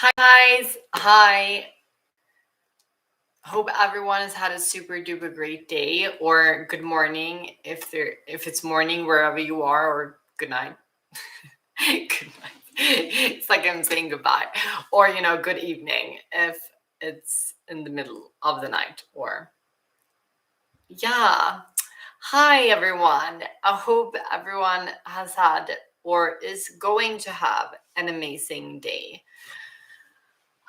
Hi guys. Hi. Hope everyone has had a super duper great day or good morning if it's morning wherever you are, or good night. Good night. It's like I'm saying goodbye. Or good evening if it's in the middle of the night, or yeah. Hi everyone. I hope everyone has had or is going to have an amazing day.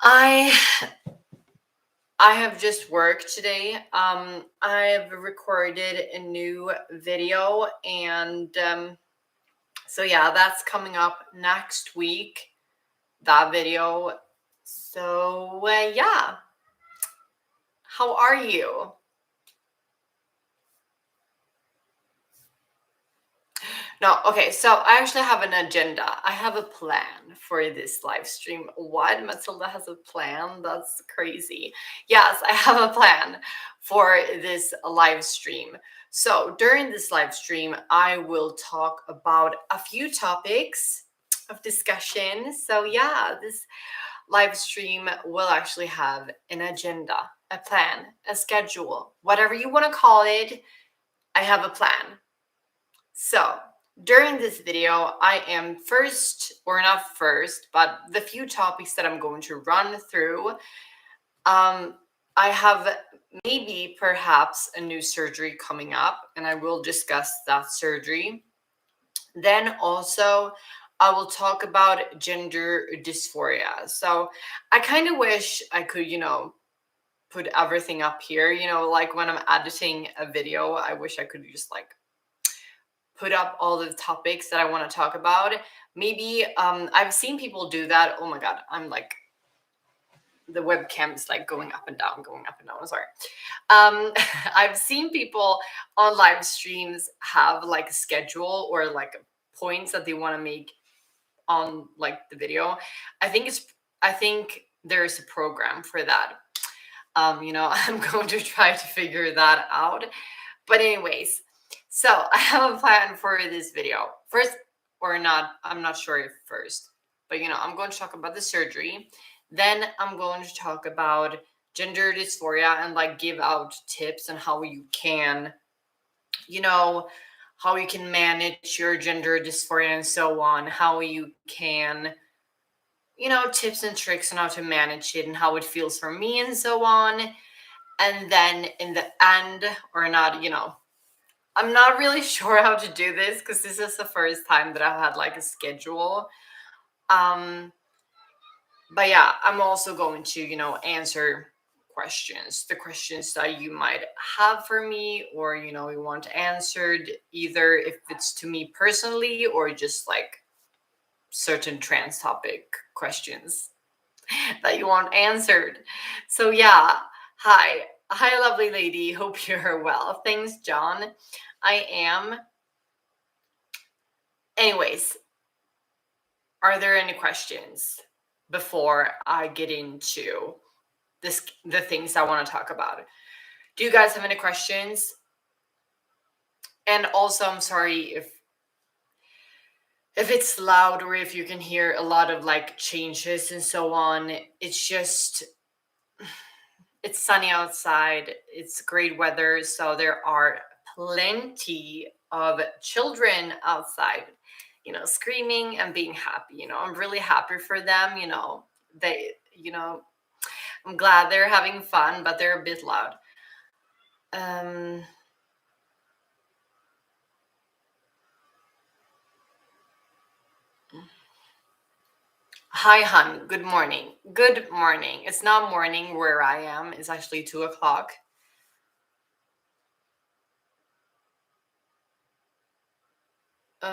I I have just worked today. I've recorded a new video, and so yeah, that's coming up next week. That video. So yeah, how are you? No, okay. So I actually have an agenda. I have a plan for this live stream. What? Matilda has a plan? That's crazy. Yes, I have a plan for this live stream. So during this live stream, I will talk about a few topics of discussion. So yeah, this live stream will actually have an agenda, a plan, a schedule, whatever you want to call it. I have a plan. So during this video, I am first, or not first, but the few topics that I'm going to run through. I have maybe perhaps a new surgery coming up, and I will discuss that surgery. Then also, I will talk about gender dysphoria. So I kind of wish I could, put everything up here, like when I'm editing a video, I wish I could just like put up all the topics that I want to talk about. Maybe I've seen people do that. Oh my god, I'm like the webcam is like going up and down, going up and down. I'm sorry. I've seen people on live streams have like a schedule or like points that they want to make on like the video. I think there's a program for that. I'm going to try to figure that out. But anyways, so I have a plan for this video. First, or not, I'm not sure if first, but I'm going to talk about the surgery. Then I'm going to talk about gender dysphoria and like give out tips on how you can, you know, how you can manage your gender dysphoria and so on, how you can, tips and tricks on how to manage it and how it feels for me and so on. And then in the end, or not, I'm not really sure how to do this because this is the first time that I've had like a schedule. Um, but yeah, I'm also going to, answer questions, the questions that you might have for me, or, you want answered either if it's to me personally or just like certain trans topic questions that you want answered. So yeah, hi. Hi, lovely lady. Hope you're well. Thanks, John. I am. Anyways, are there any questions before I get into the things I want to talk about? Do you guys have any questions? And also, I'm sorry if it's loud or if you can hear a lot of like changes and so on. It's just it's sunny outside. It's great weather, so there are plenty of children outside, screaming and being happy. I'm really happy for them. They, I'm glad they're having fun, but they're a bit loud. Um, Hi, hun. Good morning. Good morning. It's not morning where I am. It's actually 2 o'clock.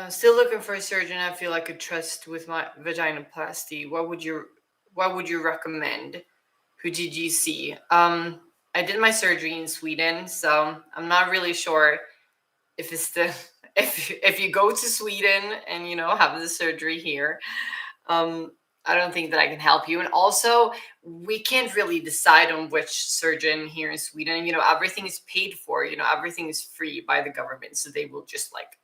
Still looking for a surgeon I feel I could trust with my vaginoplasty. What would you recommend? Who did you see? I did my surgery in Sweden, so I'm not really sure if it's the if you go to Sweden and have the surgery here. I don't think that I can help you. And also, we can't really decide on which surgeon here in Sweden. Everything is paid for. Everything is free by the government, so they will just like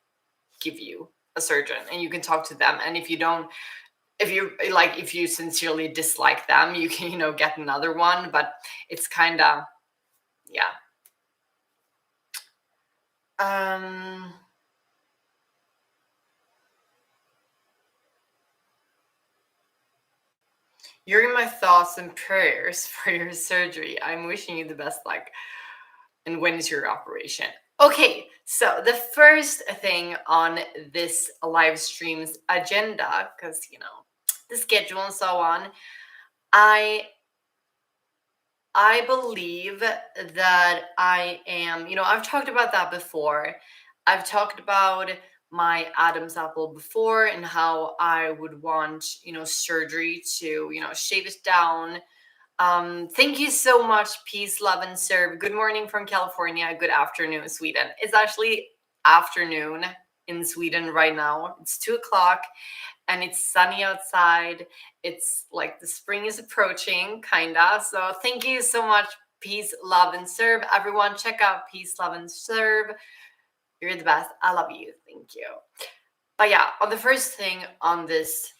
give you a surgeon and you can talk to them. And if if you sincerely dislike them, you can, get another one, but it's kind of, yeah. Um you're in my thoughts and prayers for your surgery. I'm wishing you the best luck. And when is your operation? Okay, so the first thing on this live stream's agenda, because the schedule and so on, I I believe that I am, I've talked about that before. I've talked about my Adam's apple before and how I would want, surgery to, shave it down. Thank you so much. Peace, love, and serve. Good morning from California. Good afternoon, Sweden. It's actually afternoon in Sweden right now. It's 2 o'clock and it's sunny outside. It's like the spring is approaching, kinda. So thank you so much. Peace, love, and serve. Everyone, check out Peace, Love, and Serve. You're the best. I love you. Thank you. But yeah, on the first thing on this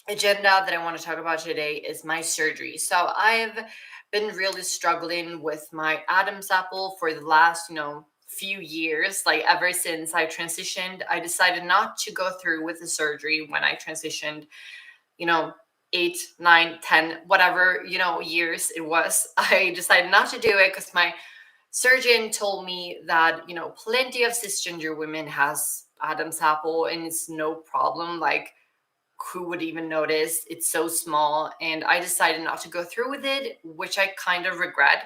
agenda that I want to talk about today is my surgery. So I've been really struggling with my Adam's apple for the last, few years. Like ever since I transitioned, I decided not to go through with the surgery when I transitioned, you know, 8, 9, 10, whatever, years it was. I decided not to do it because my surgeon told me that, plenty of cisgender women has Adam's apple and it's no problem. Like who would even notice? It's so small. And I decided not to go through with it, which I kind of regret.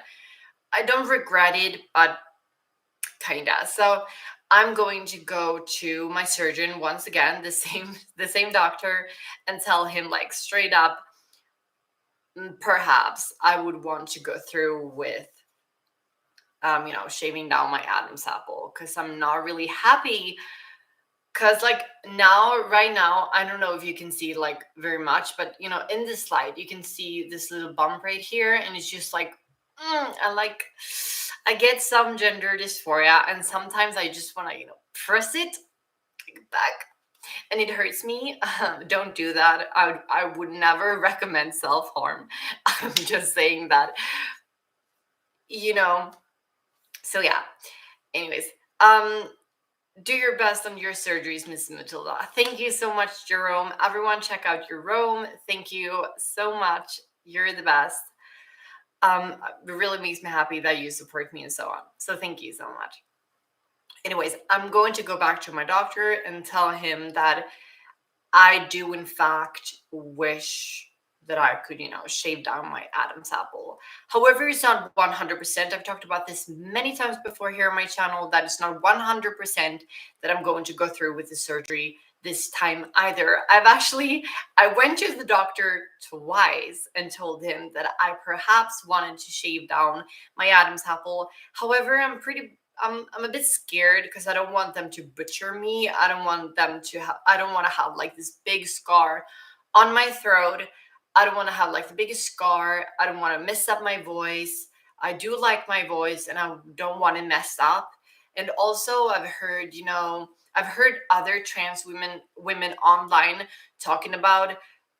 I don't regret it, but kinda. So I'm going to go to my surgeon once again, the same doctor, and tell him like straight up, perhaps I would want to go through with shaving down my Adam's apple because I'm not really happy. Cause like now, right now, I don't know if you can see like very much, but in this slide, you can see this little bump right here, and it's just like, I get some gender dysphoria, and sometimes I just want to, press it back, and it hurts me. Don't do that. I would never recommend self harm. I'm just saying that, you know. So yeah. Anyways, do your best on your surgeries, Miss Matilda. Thank you so much, Jerome. Everyone, check out Jerome. Thank you so much. You're the best. It really makes me happy that you support me and so on. So thank you so much. Anyways, I'm going to go back to my doctor and tell him that I do, in fact, wish that I could, shave down my Adam's apple. However, it's not 100%. I've talked about this many times before here on my channel, that it's not 100% that I'm going to go through with the surgery this time either. I went to the doctor twice and told him that I perhaps wanted to shave down my Adam's apple. However, I'm a bit scared because I don't want them to butcher me. I don't want to have like this big scar on my throat. I don't want to have like the biggest scar. I don't want to mess up my voice. I do like my voice and I don't want to mess up. And also I've heard other trans women online talking about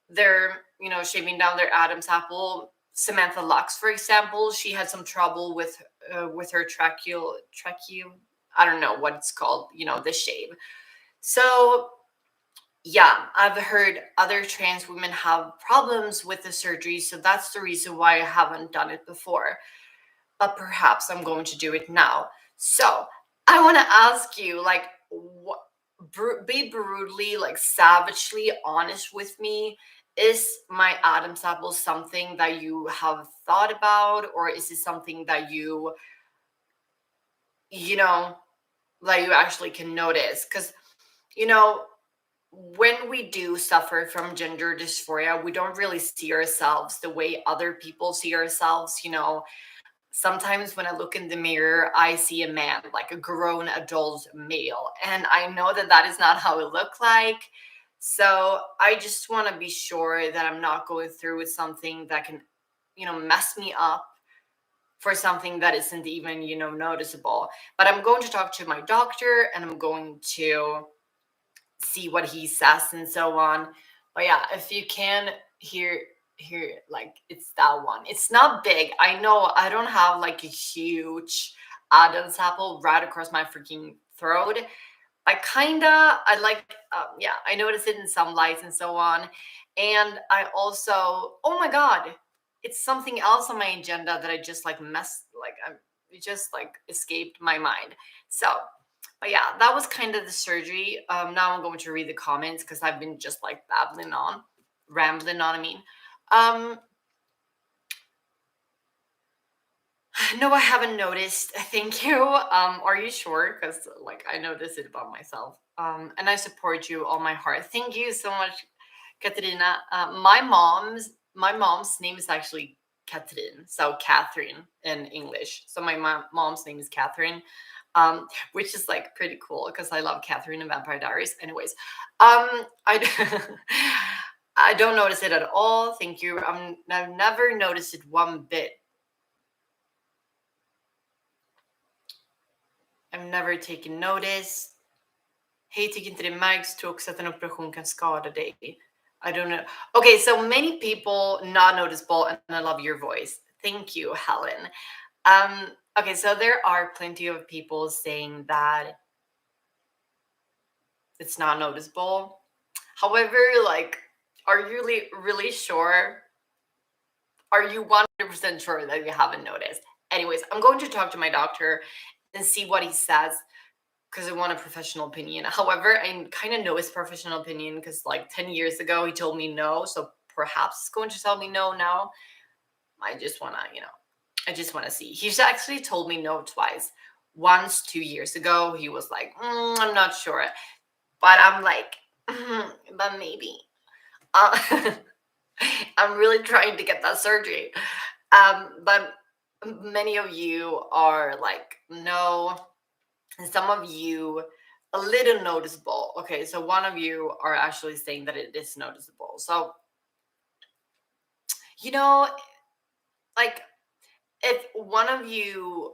their, shaving down their Adam's apple. Samantha Lux, for example, she had some trouble with her tracheal. I don't know what it's called, the shave. So yeah, I've heard other trans women have problems with the surgery, so that's the reason why I haven't done it before. But perhaps I'm going to do it now. So I want to ask you, like, be brutally, like, savagely honest with me. Is my Adam's apple something that you have thought about, or is it something that you know, that you actually can notice? Because, you know, when we do suffer from gender dysphoria, we don't really see ourselves the way other people see ourselves. Sometimes when I look in the mirror, I see a man, like a grown adult male, and I know that that is not how it look like. So I just want to be sure that I'm not going through with something that can, mess me up for something that isn't even, noticeable. But I'm going to talk to my doctor and I'm going to see what he says and so on. But yeah, if you can hear like it's that one. It's not big. I know I don't have like a huge Adam's apple right across my freaking throat. I like, yeah, I notice it in some lights and so on. And I also, oh my God, it's something else on my agenda that I just like it just like escaped my mind. So, but yeah, that was kind of the surgery. Now I'm going to read the comments because I've been just like rambling on, I mean. Um, no, I haven't noticed. Thank you. Are you sure? Because like I noticed it about myself. And I support you all my heart. Thank you so much, Katerina. My mom's name is actually Katrin, so Catherine in English. So my mom's name is Catherine, which is like pretty cool because I love Catherine and Vampire Diaries. Anyways, I I don't notice it at all. Thank you. I've never noticed it one bit. I've never taken notice. Hej, tycker inte det märks. Tror också att en operation kan skada dig. I don't know. Okay, so many people not noticeable, and I love your voice. Thank you, Helen. Okay, so there are plenty of people saying that it's not noticeable. However, like, are you really sure? Are you 100% sure that you haven't noticed? Anyways, I'm going to talk to my doctor and see what he says because I want a professional opinion. However, I kind of know his professional opinion because like 10 years ago he told me no, so perhaps he's going to tell me no now. I just want to, I just want to see. He's actually told me no twice. Once 2 years ago, he was like, I'm not sure. But I'm like, but maybe. Uh, I'm really trying to get that surgery. But many of you are like, no. And some of you a little noticeable. Okay, so one of you are actually saying that it is noticeable. So, you know, like if one of you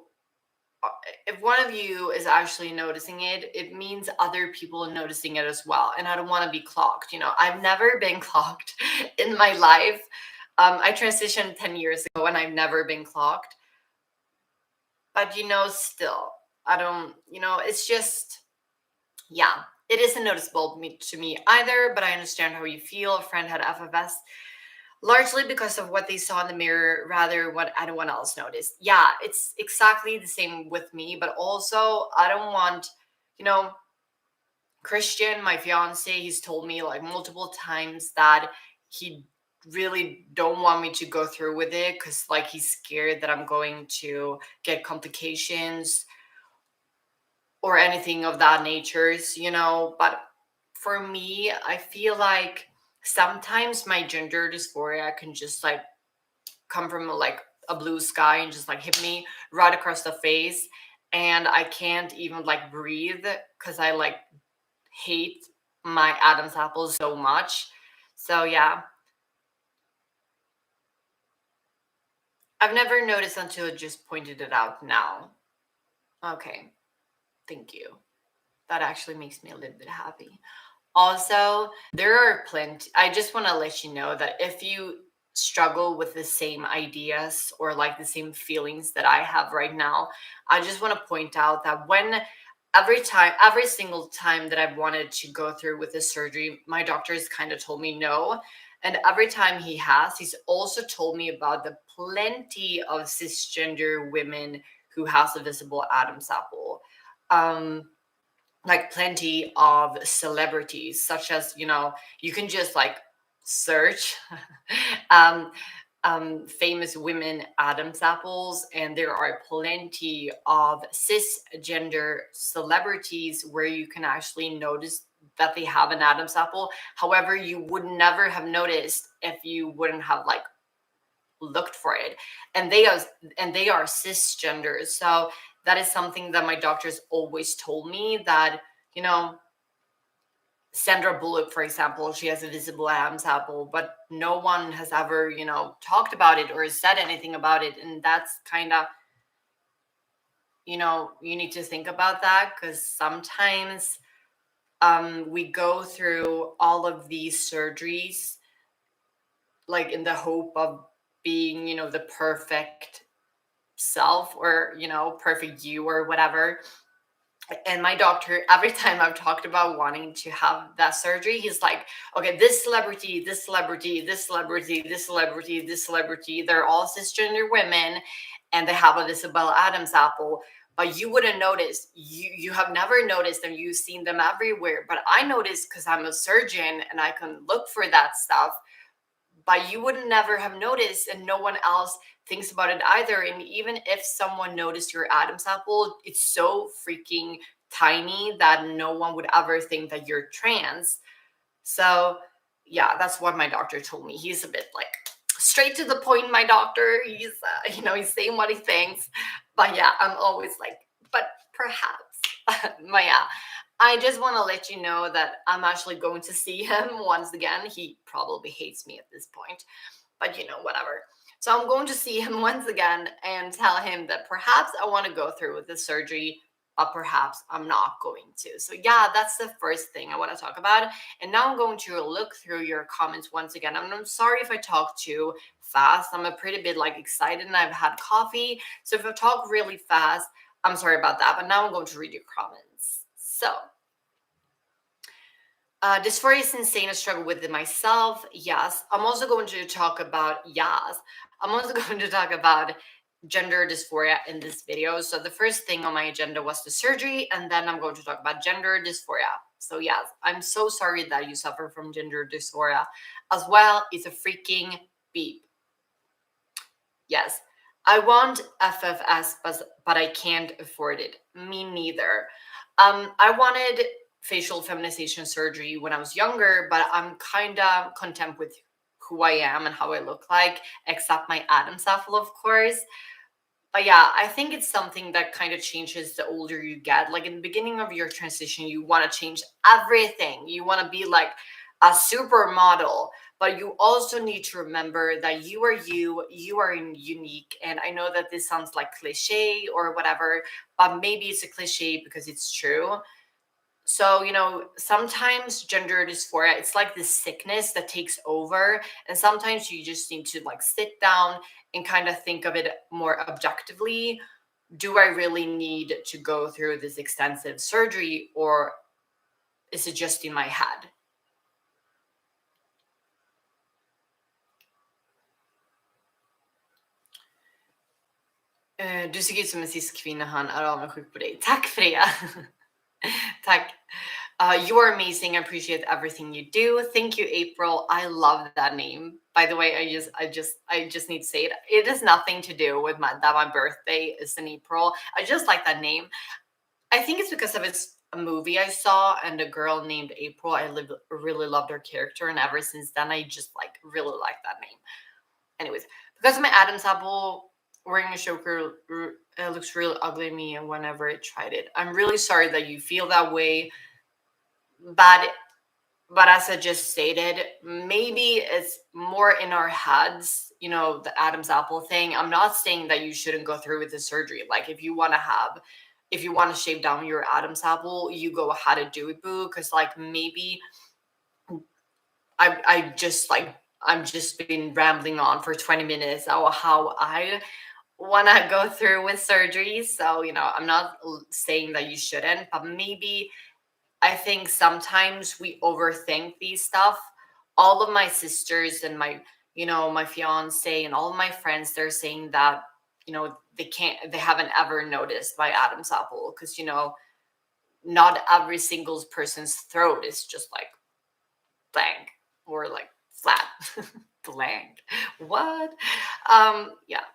uh, if one of you is actually noticing it, it means other people are noticing it as well. And I don't want to be clocked. I've never been clocked in my life. I transitioned 10 years ago and I've never been clocked. But still, I don't, it's just, yeah, it isn't noticeable to me either, but I understand how you feel. A friend had FFS largely because of what they saw in the mirror, rather what anyone else noticed. Yeah, it's exactly the same with me, but also I don't want, you know, Christian, my fiance, he's told me like multiple times that he really don't want me to go through with it because like he's scared that I'm going to get complications or anything of that natures. But for me, I feel like sometimes my gender dysphoria can just like come from like a blue sky and just like hit me right across the face, and I can't even like breathe because I like hate my Adam's apple so much. So yeah, I've never noticed until it just pointed it out now. Okay, thank you. That actually makes me a little bit happy. Also, there are plenty. I just want to let you know that if you struggle with the same ideas or like the same feelings that I have right now, I just want to point out that every single time that I've wanted to go through with this surgery, my doctors kind of told me no. And every time he's also told me about the plenty of cisgender women who has a visible Adam's apple. Like plenty of celebrities, such as you can just like search um, famous women Adam's apples, and there are plenty of cisgender celebrities where you can actually notice that they have an Adam's apple. However, you would never have noticed if you wouldn't have like looked for it, and they are cisgenders. So that is something that my doctors always told me, that you know Sandra Bullock, for example, she has a visible Adam's apple, but no one has ever talked about it or said anything about it. And that's kind of, you need to think about that, because sometimes we go through all of these surgeries, like in the hope of being, the perfect self, or, perfect you, or whatever. And my doctor, every time I've talked about wanting to have that surgery, he's like, okay, this celebrity, this celebrity, this celebrity, this celebrity, this celebrity, they're all cisgender women, and they have a Isabella Adams apple. But you wouldn't notice. You have never noticed them. You've seen them everywhere. But I noticed because I'm a surgeon and I can look for that stuff. But you would never have noticed, and no one else thinks about it either. And even if someone noticed your Adam's apple, it's so freaking tiny that no one would ever think that you're trans. So yeah, that's what my doctor told me. He's a bit like straight to the point, my doctor. He's he's saying what he thinks. But yeah, I'm always like, but perhaps. But yeah, I just want to let you know that I'm actually going to see him once again. He probably hates me at this point, but whatever. So I'm going to see him once again and tell him that perhaps I want to go through with the surgery, but perhaps I'm not going to. So yeah, that's the first thing I want to talk about. And now I'm going to look through your comments once again. I'm sorry if I talk too fast. I'm a pretty bit like excited and I've had coffee. So if I talk really fast, I'm sorry about that. But now I'm going to read your comments. So dysphoria is insane. I struggle with it myself. Yes. I'm also going to talk about, yes, I'm also going to talk about gender dysphoria in this video. So the first thing on my agenda was the surgery, and then I'm going to talk about gender dysphoria. So yes, I'm so sorry that you suffer from gender dysphoria as well. It's a freaking beep. Yes. I want FFS, but I can't afford it. Me neither. I wanted facial feminization surgery when I was younger, but I'm kind of content with who I am and how I look like, except my Adam's apple, of course. But yeah, I think it's something that kind of changes the older you get. Like in the beginning of your transition, you want to change everything. You want to be like a supermodel, but you also need to remember that you are unique. And I know that this sounds like cliche or whatever, but maybe it's a cliche because it's true. So, sometimes gender dysphoria, it's like this sickness that takes over. And sometimes you just need to like sit down and kind of think of it more objectively. Do I really need to go through this extensive surgery, or is it just in my head? Du ser ut som en cis-kvinna, han är avundsjuk på dig. Tack för det. Tack. You are amazing. I appreciate everything you do. Thank you, April. I love that name. By the way, I just need to say it. It has nothing to do with my birthday is in April. I just like that name. I think it's because of a movie I saw and a girl named April. Really loved her character, and ever since then, I just like really like that name. Anyways, because of my Adam's apple, wearing a choker looks really ugly to me, and whenever I tried it, I'm really sorry that you feel that way. But as I just stated, maybe it's more in our heads, the Adam's apple thing. I'm not saying that you shouldn't go through with the surgery. Like if you want to shave down your Adam's apple, you go ahead and do it, boo. Because like maybe I'm just been rambling on for 20 minutes about how I want to go through with surgery. So, I'm not saying that you shouldn't, but maybe I think sometimes we overthink these stuff. All of my sisters and my fiance and all of my friends, they're saying that, they haven't ever noticed my Adam's apple because, not every single person's throat is just like blank or like flat. Blank. What? Yeah.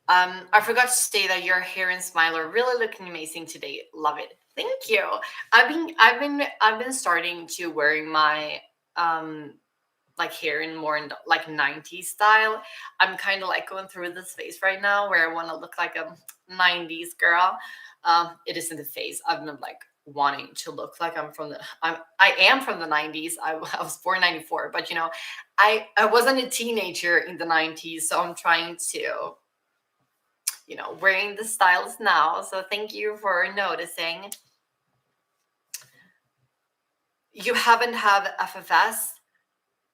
I forgot to say that your hair and smile are really looking amazing today. Love it. Thank you. I've been starting to wearing my like hair in more in like 90s style. I'm kind of like going through this phase right now where I want to look like a 90s girl. It isn't the phase. I've been like wanting to look like I am from the 90s. I was born 94, but I wasn't a teenager in the 90s, so I'm trying to wearing the styles now. So thank you for noticing. You haven't had FFS?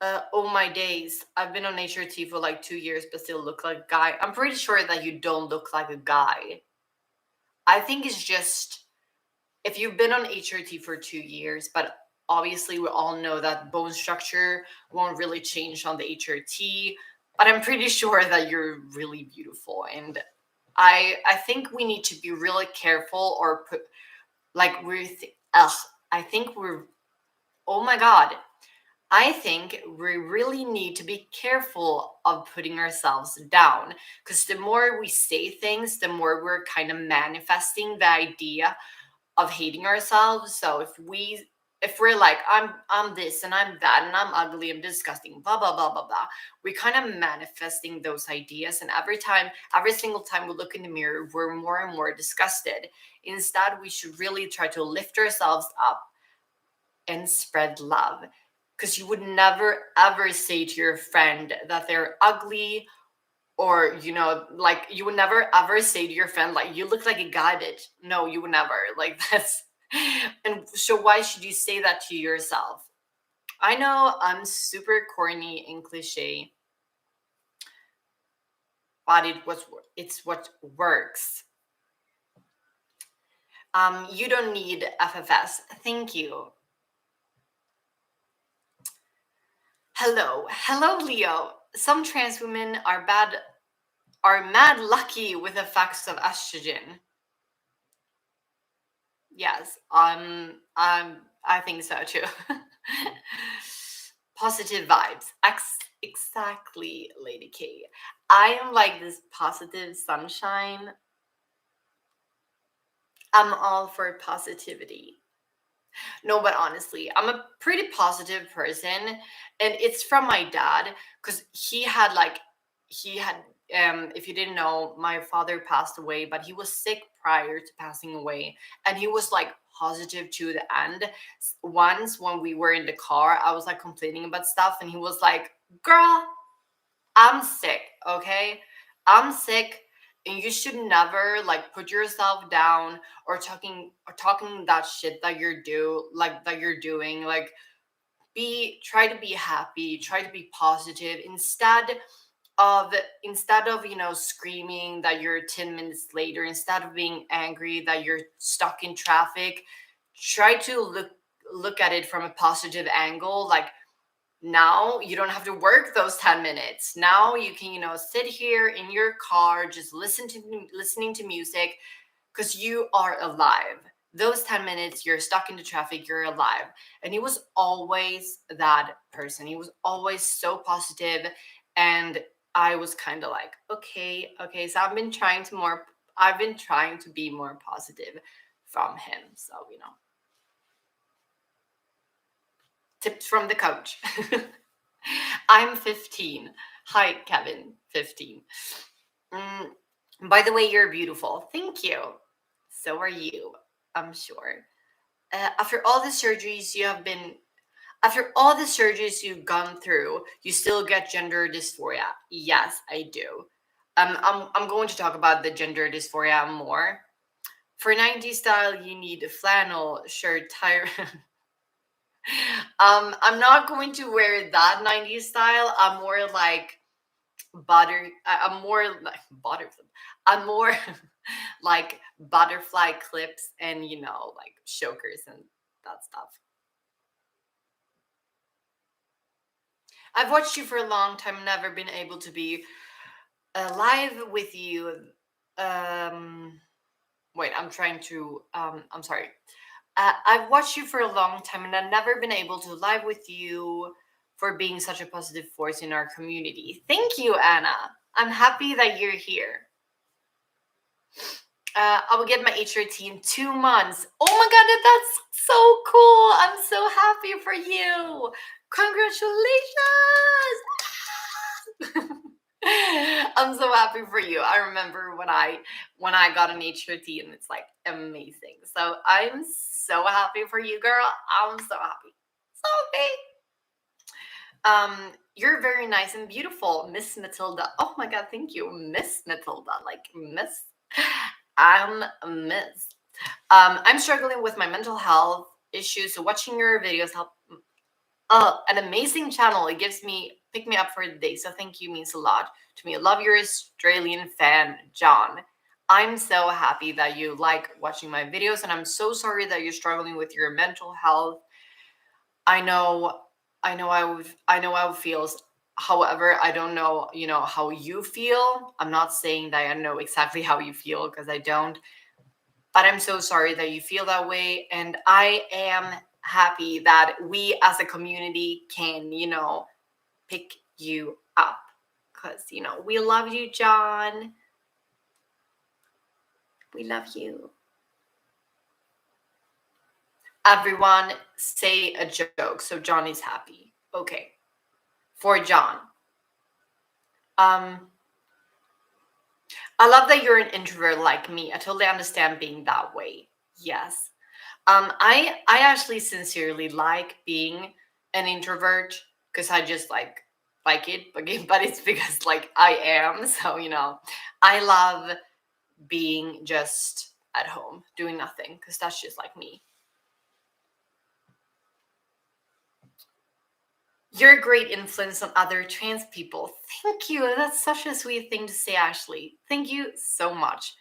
Oh my days. I've been on HRT for like 2 years, but still look like a guy. I'm pretty sure that you don't look like a guy. I think it's just if you've been on HRT for 2 years, but obviously we all know that bone structure won't really change on the HRT. But I'm pretty sure that you're really beautiful. And I think we need to be really careful or put like I think we're oh my god. I think we really need to be careful of putting ourselves down because the more we say things, the more we're kind of manifesting the idea of hating ourselves. So if we're like I'm this and I'm that and I'm ugly, I'm disgusting, blah blah blah blah blah, we kind of manifesting those ideas, and every single time we look in the mirror, we're more and more disgusted. Instead, we should really try to lift ourselves up and spread love, because you would never ever say to your friend that they're ugly, or like you would never ever say to your friend like you look like a guy bitch. No, you would never, like that's and so why should you say that to yourself? I know I'm super corny and cliche, but it's what works. You don't need FFS. Thank you. Hello, Leo. Some trans women are mad lucky with the effects of estrogen. Yes, I think so too. Positive vibes. Exactly, Lady K. I am like this positive sunshine. I'm all for positivity. No, but honestly, I'm a pretty positive person, and it's from my dad because he had if you didn't know, my father passed away, but he was sick prior to passing away, and he was like positive to the end. Once when we were in the car, I was like complaining about stuff, and he was like, "Girl, I'm sick, okay? I'm sick, and you should never like put yourself down or talking that shit that you're doing. Like try to be happy, try to be positive of screaming that you're 10 minutes later, instead of being angry that you're stuck in traffic. Try to look at it from a positive angle. Like now you don't have to work those 10 minutes. Now you can sit here in your car, just listening to music, because you are alive. Those 10 minutes you're stuck in the traffic, you're alive. And he was always that person. He was always so positive, and I was kind of like, okay, so I've been trying to be more positive from him. So tips from the coach. I'm 15. Hi, Kevin, 15. Mm, by the way, you're beautiful. Thank you. So are you, I'm sure. After all the surgeries you've gone through, you still get gender dysphoria. Yes, I do. I'm going to talk about the gender dysphoria more. For 90s style, you need a flannel shirt, tie. I'm not going to wear that 90s style. I'm more like I'm more like butterfly. I'm more like butterfly clips and like chokers and that stuff. I've watched you for a long time, never been able to be live with you. Um, wait, I'm sorry. I've watched you for a long time, and I've never been able to live with you for being such a positive force in our community. Thank you, Anna. I'm happy that you're here. I will get my HRT in 2 months. Oh my god, that's so cool. I'm so happy for you. Congratulations. I'm so happy for you. I remember when I got an HRT, and it's like amazing. So I'm so happy for you, girl. I'm so happy. So happy. You're very nice and beautiful, Miss Matilda. Oh my god, thank you, Miss Matilda. Like Miss. I'm a Miss. I'm struggling with my mental health issues, so watching your videos help. An amazing channel. It gives me pick me up for the day. So thank you means a lot to me. I love your Australian fan, John. I'm so happy that you like watching my videos, and I'm so sorry that you're struggling with your mental health. I know, I know how it feels. However, I don't know, how you feel. I'm not saying that I know exactly how you feel because I don't, but I'm so sorry that you feel that way. And I am happy that we as a community can, pick you up because, we love you, John. We love you. Everyone say a joke so John is happy. Okay. For John. Um, I love that you're an introvert like me. I totally understand being that way. Yes. I actually sincerely like being an introvert because I just like it, but it's because like I am. So I love being just at home doing nothing because that's just like me. You're a great influence on other trans people. Thank you. That's such a sweet thing to say, Ashley. Thank you so much.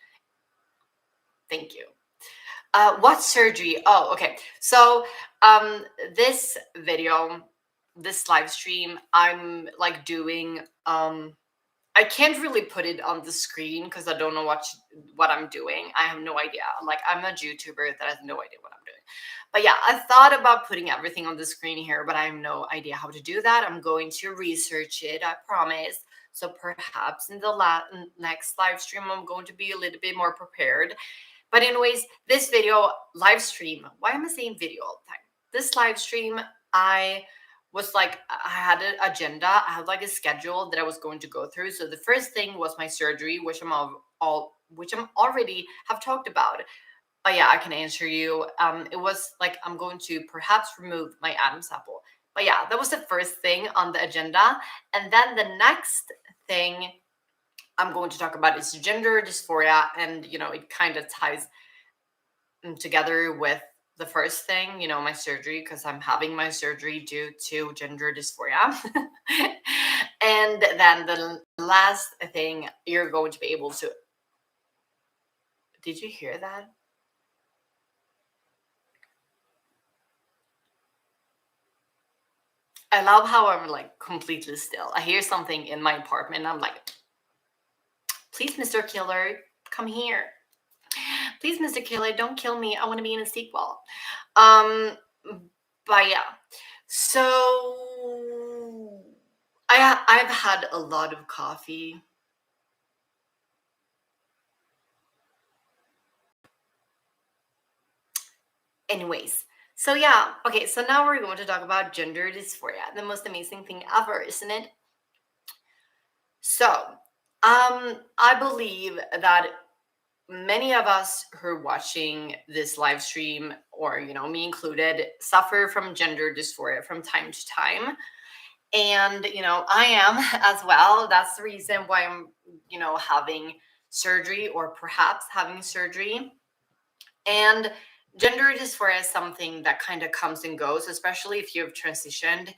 Thank you. What surgery? Oh, okay. So, this video, this live stream, I'm like doing. I can't really put it on the screen because I don't know what I'm doing. I have no idea. Like I'm a YouTuber that has no idea what I'm doing. But yeah, I thought about putting everything on the screen here, but I have no idea how to do that. I'm going to research it. I promise. So perhaps in the next live stream, I'm going to be a little bit more prepared. But anyways, this video live stream. Why am I saying video all the time? This live stream, I was like, I had an agenda. I had like a schedule that I was going to go through. So the first thing was my surgery, which which I'm already have talked about. But yeah, I can answer you. It was like I'm going to perhaps remove my Adam's apple. But yeah, that was the first thing on the agenda. And then the next thing I'm going to talk about is gender dysphoria, and it kind of ties together with the first thing, my surgery, because I'm having my surgery due to gender dysphoria. And then the last thing you're going to be able to. Did you hear that? I love how I'm like completely still. I hear something in my apartment. I'm like, please, Mr. Killer, come here. Please, Mr. Killer, don't kill me. I want to be in a sequel. Um, but yeah. So I've had a lot of coffee. Anyways, so yeah, okay, so now we're going to talk about gender dysphoria, the most amazing thing ever, isn't it? So, I believe that many of us who are watching this live stream, or me included, suffer from gender dysphoria from time to time. And I am as well. That's the reason why I'm having surgery, or perhaps having surgery. And gender dysphoria is something that kind of comes and goes, especially if you've transitioned.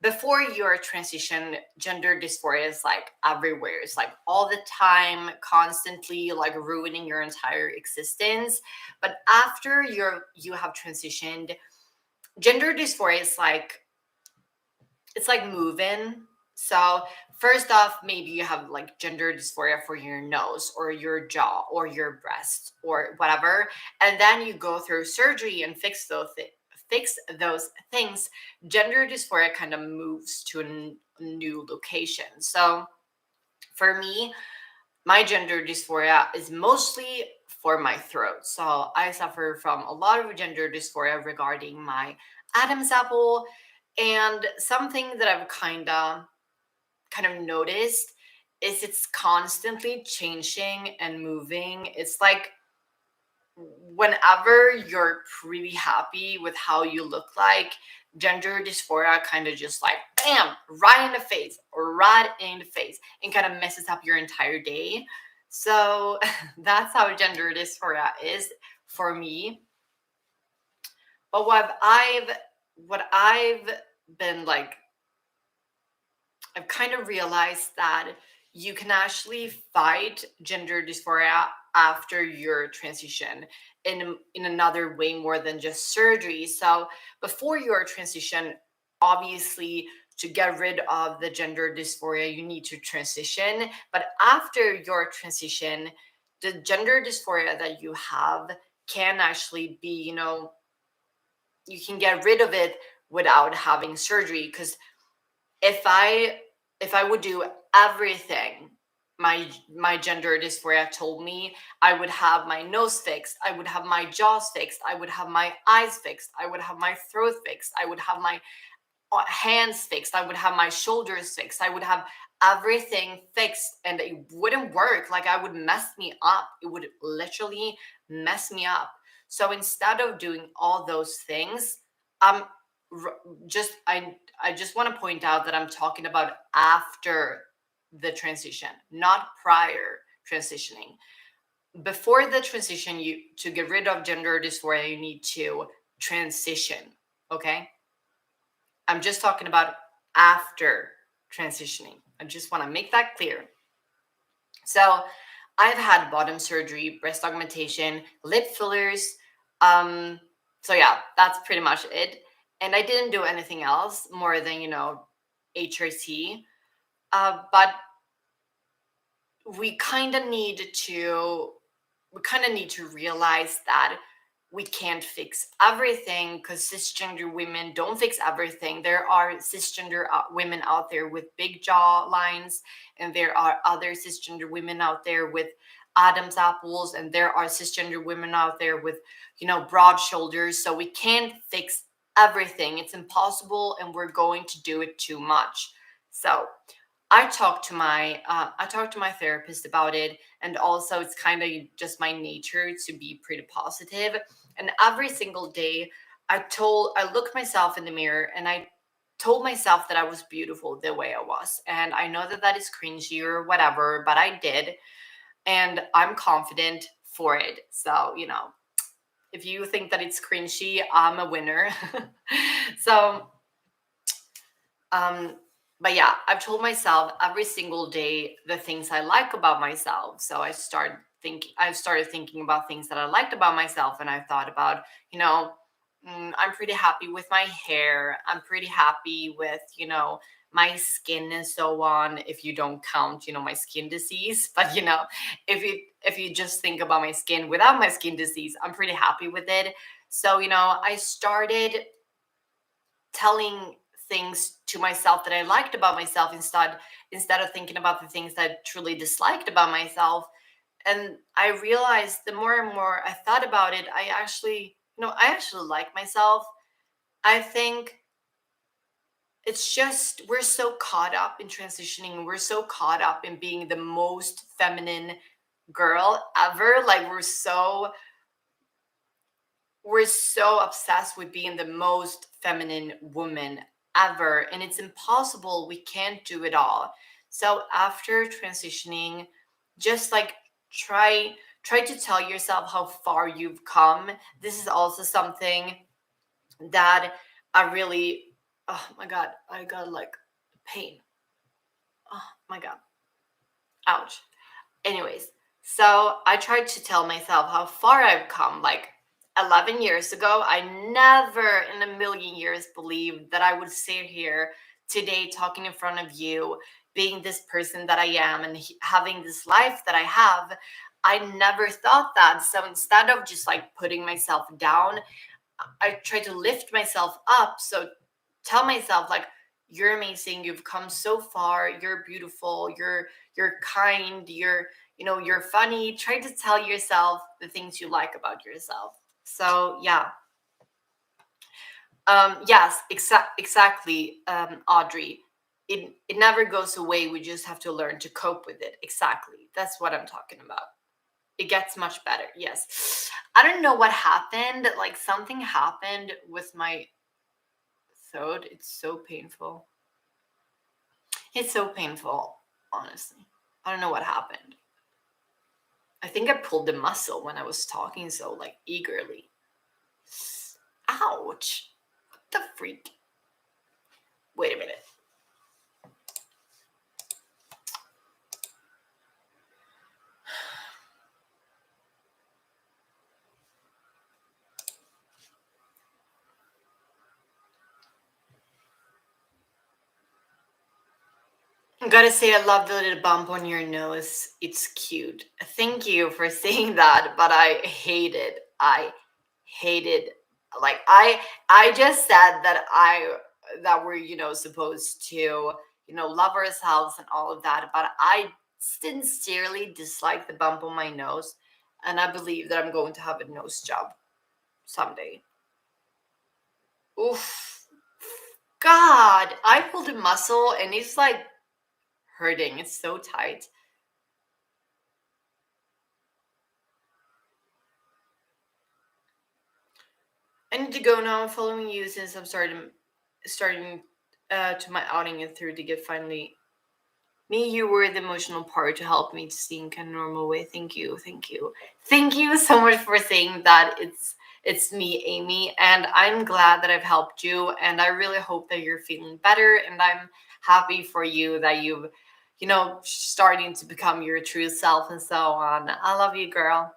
Before your transition, gender dysphoria is like everywhere. It's like all the time, constantly like ruining your entire existence. But after you have transitioned, gender dysphoria is like, it's like moving. So first off, maybe you have like gender dysphoria for your nose or your jaw or your breast or whatever, and then you go through surgery and fix those things. Gender dysphoria kind of moves to a new location. So for me, my gender dysphoria is mostly for my throat. So I suffer from a lot of gender dysphoria regarding my Adam's apple. And something that I've kind of noticed is it's constantly changing and moving. It's like whenever you're pretty happy with how you look like, gender dysphoria kind of just like bam, right in the face, or right in the face, and kind of messes up your entire day. So that's how gender dysphoria is for me. But what I've been like, I've kind of realized that you can actually fight gender dysphoria after your transition in another way more than just surgery. So before your transition, obviously to get rid of the gender dysphoria, you need to transition. But after your transition, the gender dysphoria that you have can actually be, you can get rid of it without having surgery. Because if I if I would do everything my gender dysphoria told me, I would have my nose fixed, I would have my jaws fixed, I would have my eyes fixed, I would have my throat fixed, I would have my hands fixed, I would have my shoulders fixed, I would have everything fixed, and it wouldn't work. Like, I would mess me up. It would literally mess me up. So instead of doing all those things, um r- just I just want to point out that I'm talking about after the transition, not prior transitioning. Before the transition, you to get rid of gender dysphoria, you need to transition. Okay, I'm just talking about after transitioning. I just want to make that clear. So, I've had bottom surgery, breast augmentation, lip fillers. Um, so yeah, that's pretty much it. And I didn't do anything else more than, HRT. But we kind of need to we kind of need to realize that we can't fix everything, because cisgender women don't fix everything. There are cisgender women out there with big jaw lines, and there are other cisgender women out there with Adam's apples, and there are cisgender women out there with, broad shoulders. So we can't fix everything. It's impossible, and we're going to do it too much. So I talked to my therapist about it, and also it's kind of just my nature to be pretty positive. And every single day, I looked myself in the mirror, and I told myself that I was beautiful the way I was. And I know that that is cringy or whatever, but I did, and I'm confident for it. So, if you think that it's cringy, I'm a winner. So, um, but yeah, I've told myself every single day the things I like about myself. So I started thinking about things that I liked about myself, and I thought about, I'm pretty happy with my hair. I'm pretty happy with, my skin and so on. If you don't count, my skin disease, but if you just think about my skin without my skin disease, I'm pretty happy with it. So, I started telling things to myself that I liked about myself, instead of thinking about the things that I truly disliked about myself. And I realized the more and more I thought about it, I actually like myself. I think it's just we're so caught up in transitioning, we're so caught up in being the most feminine girl ever. Like, we're so obsessed with being the most feminine woman ever, and it's impossible. We can't do it all. So after transitioning, just like try to tell yourself how far you've come. This is also something that I really, oh my god, I got like pain. Oh my god, ouch. Anyways, so I tried to tell myself how far I've come. Like, 11 years ago, I never in a million years believed that I would sit here today talking in front of you, being this person that I am, and having this life that I have. I never thought that. So instead of just like putting myself down, I try to lift myself up. So tell myself, like, you're amazing, you've come so far, you're beautiful, you're kind, you're funny. Try to tell yourself the things you like about yourself. So yeah. Yes, exactly, Audrey. It never goes away. We just have to learn to cope with it. Exactly. That's what I'm talking about. It gets much better. Yes. I don't know what happened. Like something happened with my throat. It's so painful. It's so painful, honestly. I don't know what happened. I think I pulled the muscle when I was talking so like eagerly. Ouch. What the freak? Wait a minute. I gotta say, I love the little bump on your nose. It's cute. Thank you for saying that, but I hate it. I hate it. Like I just said that we're supposed to love ourselves and all of that, but I sincerely dislike the bump on my nose, and I believe that I'm going to have a nose job someday. Oof. God, I pulled a muscle and it's like hurting. It's so tight. I need to go now. I'm following you since I'm starting to my outing and through to get finally me. You were the emotional part to help me to see in kind of normal way. Thank you, thank you so much for saying that. It's me, Amy, and I'm glad that I've helped you. And I really hope that you're feeling better. And I'm happy for you that you've starting to become your true self and so on. I love you, girl.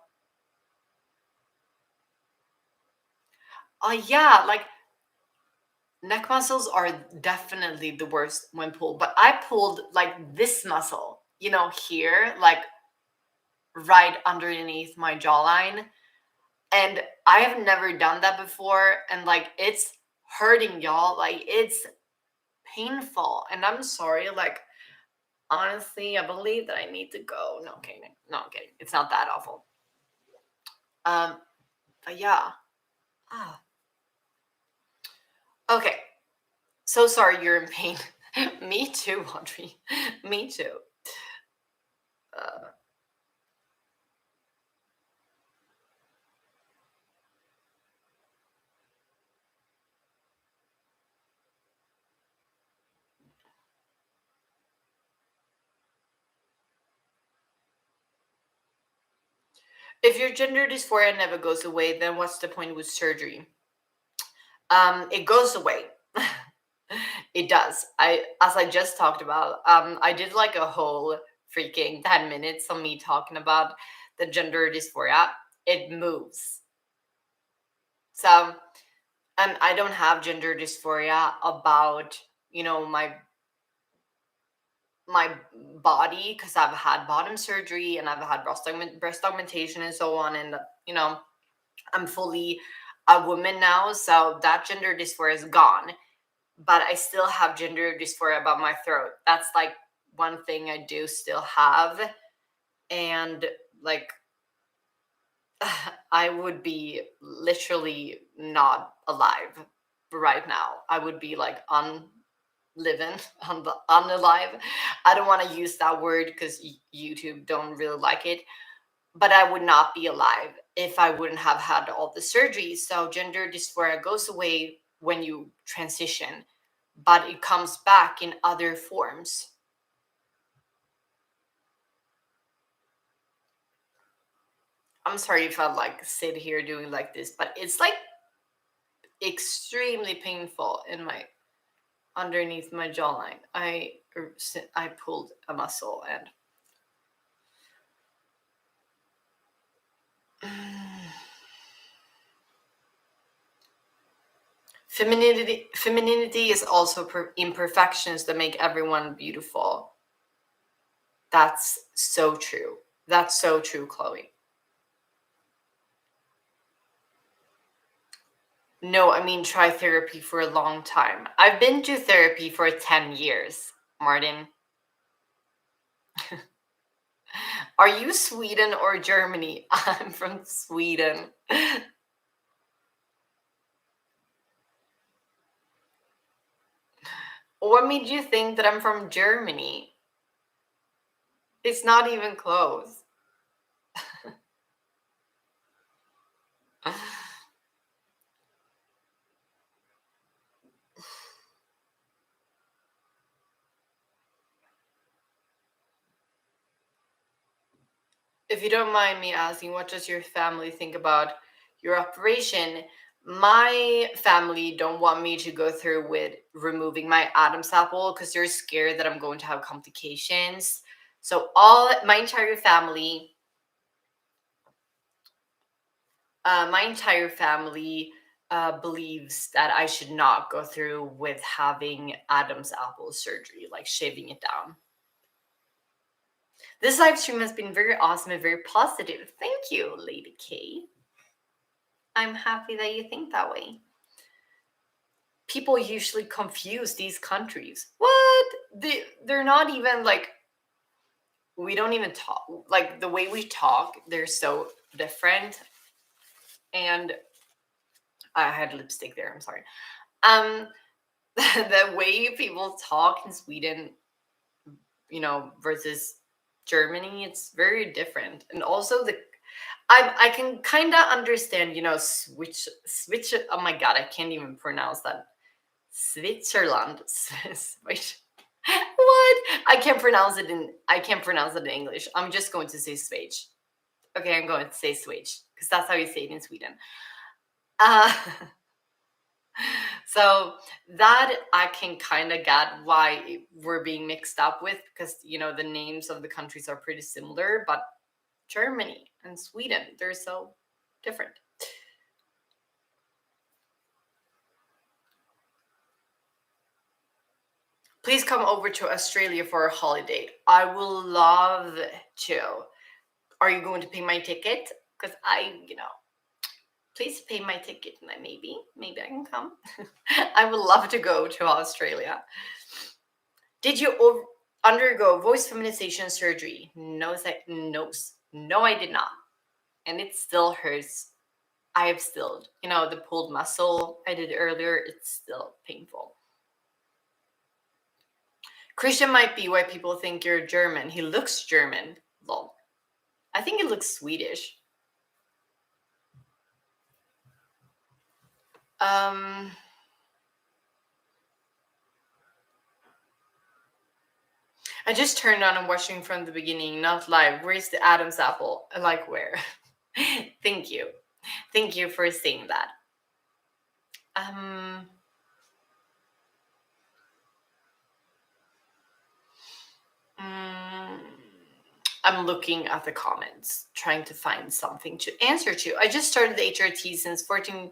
Oh yeah, like neck muscles are definitely the worst when pulled, but I pulled like this muscle, here, like right underneath my jawline. And I have never done that before. And like it's hurting, y'all. Like it's painful. And I'm sorry, like honestly, I believe that I need to go. No, I'm kidding. No, I'm kidding. It's not that awful. Um, but yeah. Ah, okay. So sorry you're in pain. Me too, Audrey. Me too. Uh, if your gender dysphoria never goes away, then what's the point with surgery? It goes away. It does. As I just talked about, I did like a whole freaking 10 minutes on me talking about the gender dysphoria. It moves. So, I don't have gender dysphoria about, my body because I've had bottom surgery and I've had breast augmentation and so on. And, I'm fully a woman now. So that gender dysphoria is gone, but I still have gender dysphoria about my throat. That's like one thing I do still have. And like, I would be literally not alive right now. I would be like living unalive. I don't want to use that word because YouTube don't really like it, but I would not be alive if I wouldn't have had all the surgeries. So gender dysphoria goes away when you transition, but it comes back in other forms. I'm sorry if I like sit here doing like this, but it's like extremely painful in my underneath my jawline. I pulled a muscle and femininity is also imperfections that make everyone beautiful. That's so true. That's so true, Chloe. No, I mean try therapy for a long time. I've been to therapy for 10 years, Martin. Are you Sweden or Germany? I'm from Sweden. What made you think that I'm from Germany? It's not even close. If you don't mind me asking, what does your family think about your operation? My family don't want me to go through with removing my Adam's apple because they're scared that I'm going to have complications. So all my entire family, believes that I should not go through with having Adam's apple surgery, like shaving it down. This live stream has been very awesome and very positive. Thank you, Lady K. I'm happy that you think that way. People usually confuse these countries. What? They're not even like, we don't even talk like the way we talk, they're so different. And I had lipstick there, I'm sorry. Um the way people talk in Sweden, versus Germany, it's very different. And also I can kind of understand, switch. Oh my god, I can't even pronounce that. Switzerland. Wait, what? I can't pronounce it in English. I'm just going to say Schweiz. Okay, I'm going to say Schweiz because that's how you say it in Sweden. Uh, so that I can kind of get why we're being mixed up with, because the names of the countries are pretty similar, but Germany and Sweden, they're so different. Please come over to Australia for a holiday. I will love to. Are you going to pay my ticket? Because please pay my ticket and maybe I can come. I would love to go to Australia. Did you undergo voice feminization surgery? No, no, I did not. And it still hurts. I have still, the pulled muscle I did earlier, it's still painful. Christian might be why people think you're German. He looks German. Lol. I think he looks Swedish. I just turned on and watching from the beginning, not live. Where's the Adam's apple? Like where? Thank you. Thank you for saying that. I'm looking at the comments, trying to find something to answer to. I just started the HRT since 14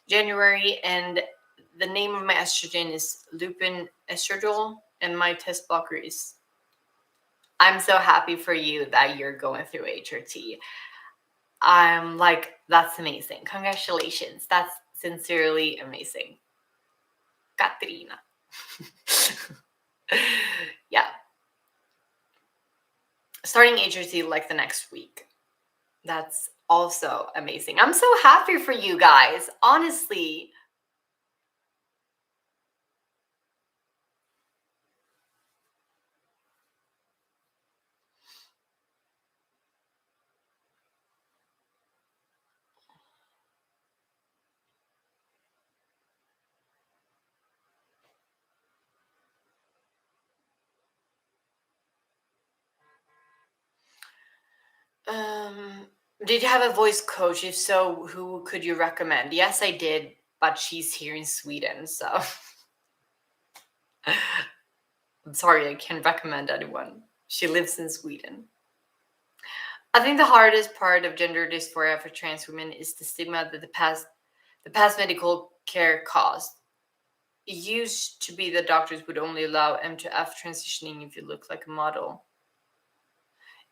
January, and the name of my estrogen is lupin estradiol, and my test blocker is. I'm so happy for you that you're going through HRT. I'm like, that's amazing. Congratulations. That's sincerely amazing. Katrina. Yeah. Starting HRT like the next week. That's also amazing. I'm so happy for you guys, honestly. Did you have a voice coach? If so, who could you recommend? Yes, I did, but she's here in Sweden, so I'm sorry, I can't recommend anyone. She lives in Sweden. I think the hardest part of gender dysphoria for trans women is the stigma that the past medical care caused. It used to be that doctors would only allow M to F transitioning if you look like a model.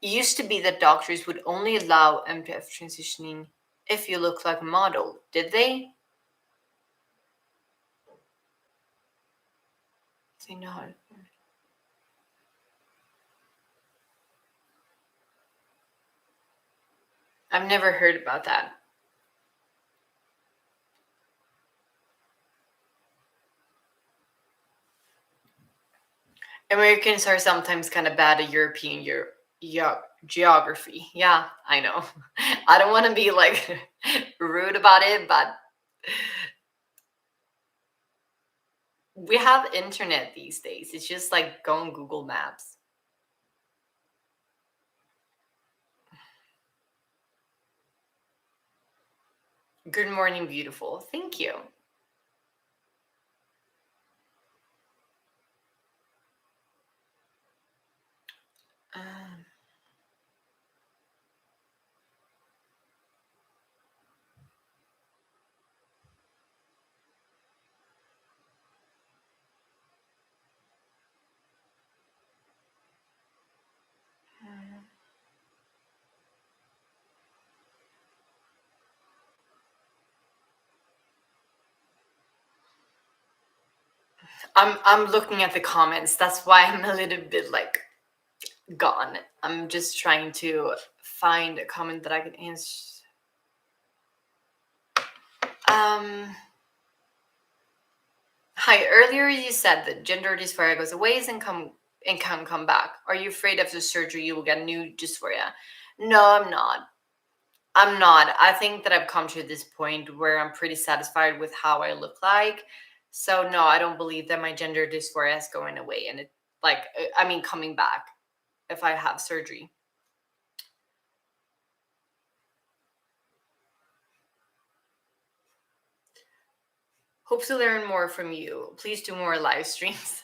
It used to be that doctors would only allow M to F transitioning if you look like a model. Did they? Say no. I've never heard about that. Americans are sometimes kind of bad at European geography. Yeah, I know. I don't want to be like rude about it, but we have internet these days. It's just like go on Google Maps. Good morning, beautiful. Thank you. Um, I'm looking at the comments. That's why I'm a little bit like gone. I'm just trying to find a comment that I can answer. Um, Hi. Earlier you said that gender dysphoria goes away and can come back. Are you afraid after surgery you will get new dysphoria? No, I'm not. I'm not. I think that I've come to this point where I'm pretty satisfied with how I look like. So no, I don't believe that my gender dysphoria is going away and it like I mean coming back if I have surgery. Hope to learn more from you. Please do more live streams.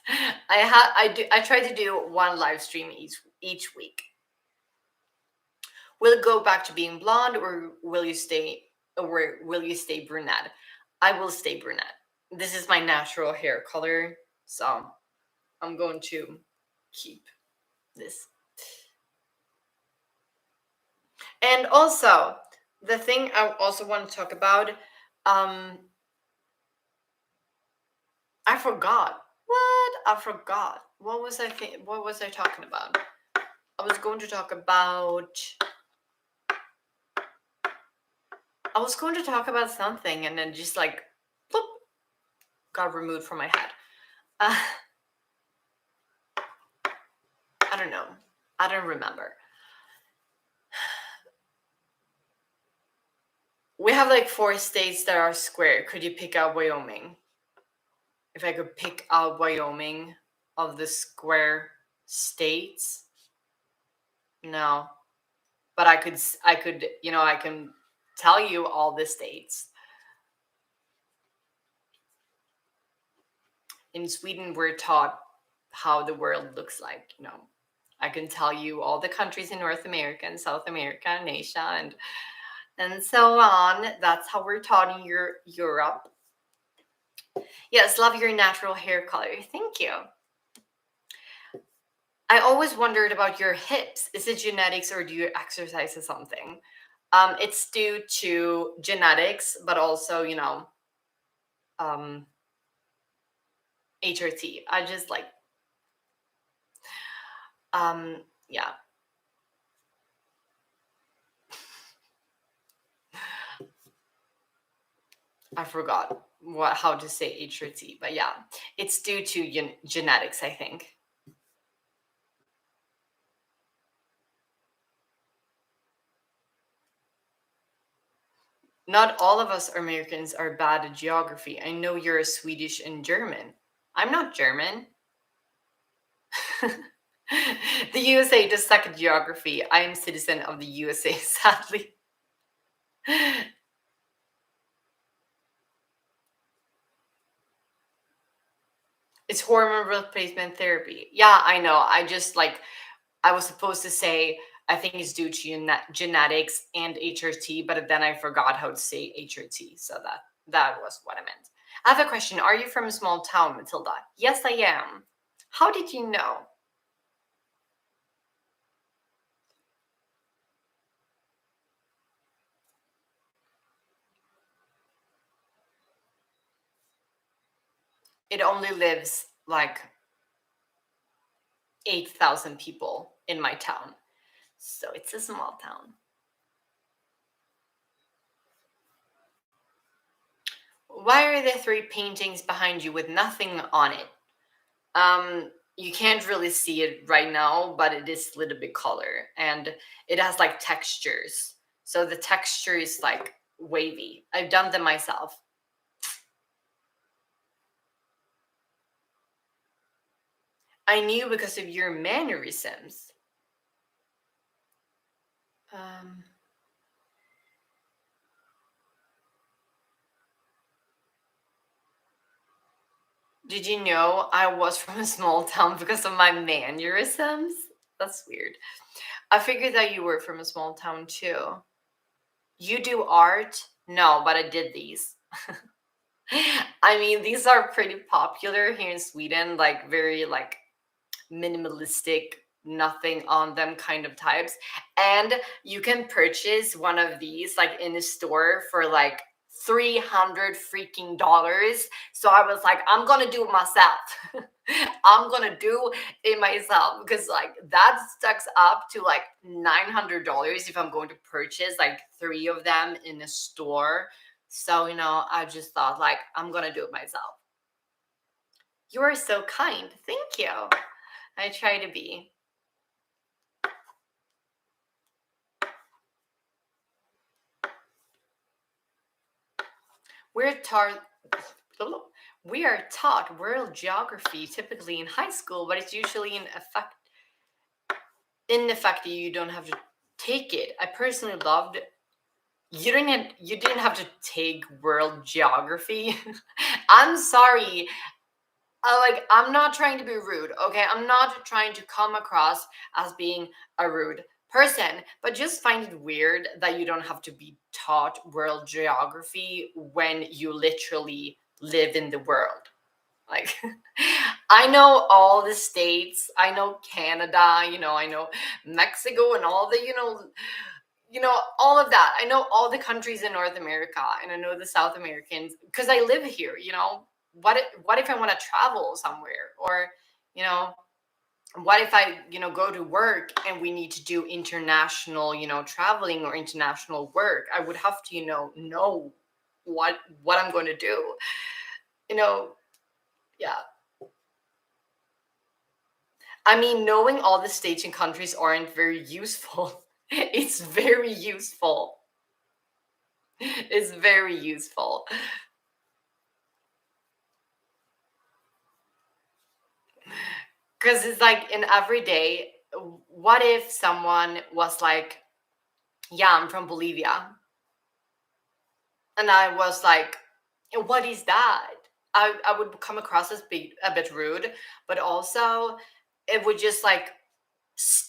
I try to do one live stream each week. Will it go back to being blonde or will you stay brunette? I will stay brunette. This is my natural hair color, so I'm going to keep this. And also, the thing I also want to talk about, um, I forgot. What? I forgot. What was I talking about? I was going to talk about I was going to talk about something and then just like bloop, got removed from my head. Uh, I don't know. I don't remember. We have like 4 states that are square. Could you pick out Wyoming? If I could pick out Wyoming of the square states, no. But I can tell you all the states. In Sweden, we're taught how the world looks like, I can tell you all the countries in North America and South America and Asia and so on. That's how we're taught in Europe. Yes, love your natural hair color. Thank you. I always wondered about your hips. Is it genetics or do you exercise or something? It's due to genetics, but also, um, HRT. I just like, yeah. I forgot how to say HRT, but yeah, it's due to genetics, I think. Not all of us Americans are bad at geography. I know you're Swedish and German. I'm not German. The USA does suck at geography. I am citizen of the USA, sadly. It's hormone replacement therapy. Yeah, I know. I was supposed to say I think it's due to genetics and HRT, but then I forgot how to say HRT. So that was what I meant. I have a question. Are you from a small town, Matilda? Yes, I am. How did you know? It only lives like 8,000 people in my town. So it's a small town. Why are there 3 paintings behind you with nothing on it? You can't really see it right now, but it is a little bit color and it has like textures. So the texture is like wavy. I've done them myself. I knew because of your mannerisms. Um, Did you know I was from a small town because of my mannerisms? That's weird. I figured that you were from a small town too. You do art? No, but I did these. I mean, these are pretty popular here in Sweden, like very like minimalistic, nothing on them kind of types. And you can purchase one of these like in a store for like 300 freaking dollars. So I was like, I'm gonna do it myself. I'm gonna do it myself because like that stacks up to like $900 if I'm going to purchase like three of them in a store. So, I just thought like I'm gonna do it myself. You are so kind. Thank you. I try to be. We're taught we are taught world geography typically in high school, but it's usually in effect you don't have to take it. I personally loved you didn't have to take world geography. I'm sorry. I'm not trying to be rude, okay? I'm not trying to come across as being a rude person, but just find it weird that you don't have to be taught world geography when you literally live in the world. Like, I know all the states, I know Canada, I know Mexico and all the, all of that. I know all the countries in North America and I know the South Americans because I live here. What if I want to travel somewhere or, you know, what if I, go to work and we need to do international, traveling or international work? I would have to, know what I'm going to do. You know, yeah. I mean, knowing all the states and countries aren't very useful. It's very useful. It's very useful. Because it's like in every day, what if someone was like, yeah, I'm from Bolivia. And I was like, what is that? I would come across as a bit rude, but also it would just like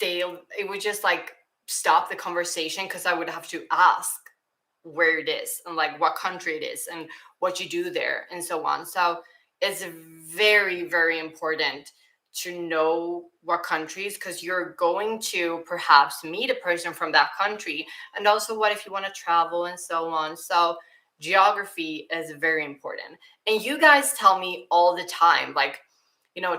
it would just like stop the conversation because I would have to ask where it is and like what country it is and what you do there and so on. So it's very, very important to know what countries because you're going to perhaps meet a person from that country. And also, what if you want to travel and so on? So, geography is very important. And you guys tell me all the time, like,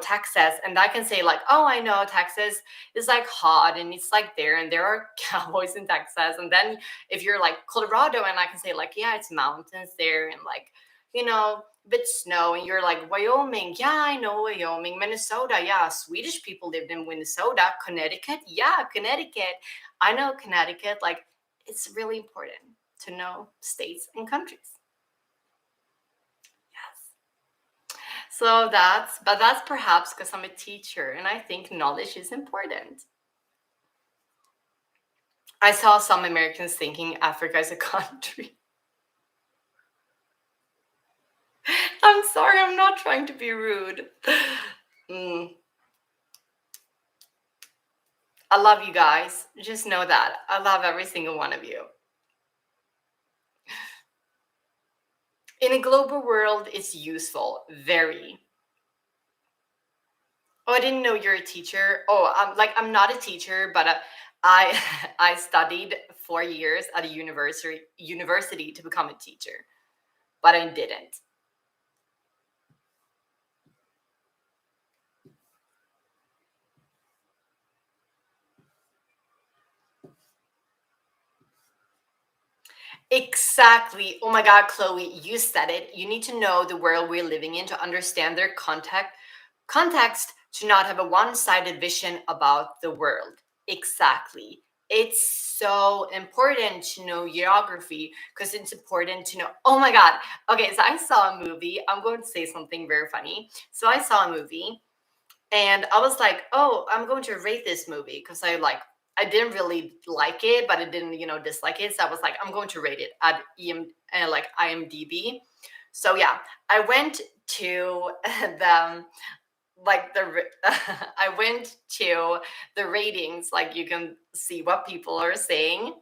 Texas, and I can say, like, oh, I know Texas is like hot and it's like there, and there are cowboys in Texas. And then if you're like Colorado, and I can say, like, yeah, it's mountains there, and like, a bit snow, and you're like Wyoming, yeah, I know Wyoming. Minnesota, yeah, Swedish people lived in Minnesota. Connecticut, yeah, Connecticut, I know Connecticut. Like, it's really important to know states and countries. Yes. So that's perhaps because I'm a teacher and I think knowledge is important. I saw some Americans thinking Africa is a country. I'm sorry, I'm not trying to be rude. Mm. I love you guys. Just know that. I love every single one of you. In a global world, it's useful. Very. Oh, I didn't know you're a teacher. Oh, I'm not a teacher, but I I studied 4 years at a university to become a teacher, but I didn't. Exactly. Oh my God, Chloe, you said it. You need to know the world we're living in to understand their context to not have a one-sided vision about the world. Exactly. It's so important to know geography because it's important to know. Oh my God. Okay, so I saw a movie. I'm going to say something very funny. So I saw a movie and I was like, oh, I'm going to rate this movie because I didn't really like it, but I didn't, dislike it. So I was like, I'm going to rate it at IMDb. So yeah, I went to the I went to the ratings, like you can see what people are saying.